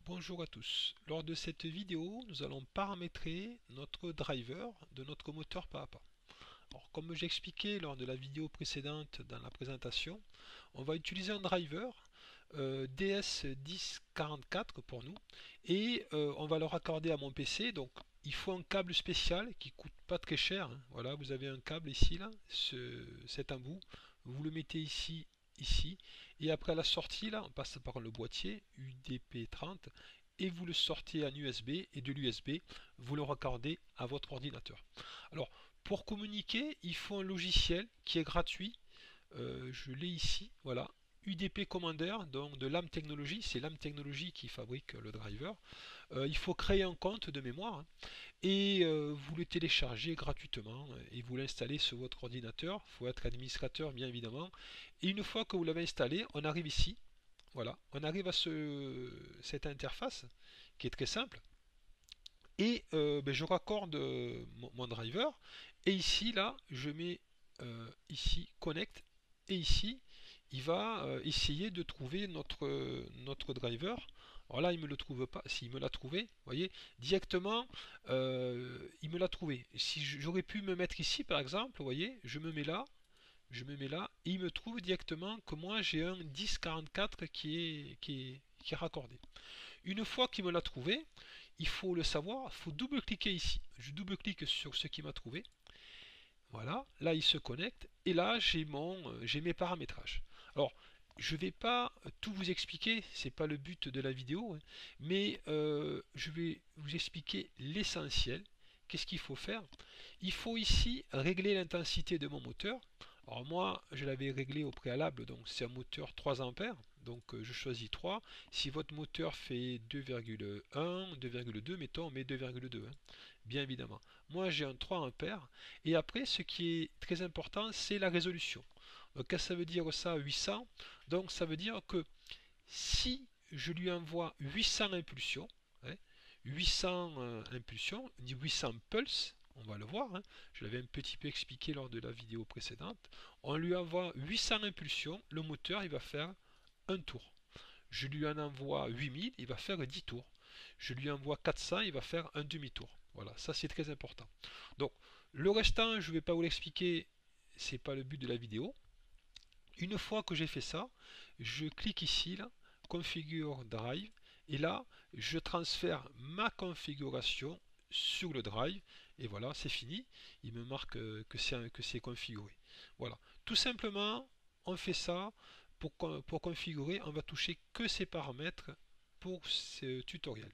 Bonjour à tous. Lors de cette vidéo, nous allons paramétrer notre driver de notre moteur pas à pas. Alors, comme j'ai expliqué lors de la vidéo précédente dans la présentation, on va utiliser un driver DS1044 pour nous et on va le raccorder à mon PC. Donc il faut un câble spécial qui coûte pas très cher, hein. Voilà, vous avez un câble ici là, c'est un bout, vous le mettez ici, et après la sortie là, on passe par le boîtier UDP30 et vous le sortez en USB, et de l'USB vous le raccordez à votre ordinateur. Alors pour communiquer, il faut un logiciel qui est gratuit. Je l'ai ici, voilà, UDP Commander, donc de LAM Technologies. C'est LAM Technologies qui fabrique le driver. Il faut créer un compte de mémoire, hein, et vous le téléchargez gratuitement et vous l'installez sur votre ordinateur. Il faut être administrateur bien évidemment. Et une fois que vous l'avez installé, on arrive ici. Voilà, on arrive à cette interface qui est très simple. Et je raccorde mon driver, et ici là je mets ici connect, et ici il va essayer de trouver notre driver. Alors là il me le trouve pas. S'il me l'a trouvé, vous voyez directement, il me l'a trouvé. Si j'aurais pu me mettre ici par exemple, vous voyez, je me mets là et il me trouve directement que moi j'ai un 1044 qui est raccordé. Une fois qu'il me l'a trouvé, il faut le savoir, il faut double-cliquer ici. Je double-clique sur ce qui m'a trouvé. Voilà, là il se connecte et là j'ai mes paramétrages. Alors, je ne vais pas tout vous expliquer, c'est pas le but de la vidéo, hein, mais je vais vous expliquer l'essentiel. Qu'est-ce qu'il faut faire? Il faut ici régler l'intensité de mon moteur. Alors moi, je l'avais réglé au préalable, donc c'est un moteur 3 ampères, donc je choisis 3. Si votre moteur fait 2,1, 2,2, mettons, on met 2,2, hein, bien évidemment. Moi, j'ai un 3 ampères, et après, ce qui est très important, c'est la résolution. Donc, qu'est-ce que ça veut dire ça, 800? Donc, ça veut dire que si je lui envoie 800 impulsions, hein, 800 impulsions, 800 pulses, on va le voir, hein, je l'avais un petit peu expliqué lors de la vidéo précédente, on lui envoie 800 impulsions, le moteur il va faire un tour. Je lui en envoie 8000, il va faire 10 tours. Je lui envoie 400, il va faire un demi-tour. Voilà, ça c'est très important. Donc, le restant, je ne vais pas vous l'expliquer, c'est pas le but de la vidéo. Une fois que j'ai fait ça, je clique ici, là, configure drive, et là, je transfère ma configuration sur le drive, et voilà, c'est fini. Il me marque que c'est configuré. Voilà, tout simplement, on fait ça. Pour configurer, on va toucher que ces paramètres pour ce tutoriel.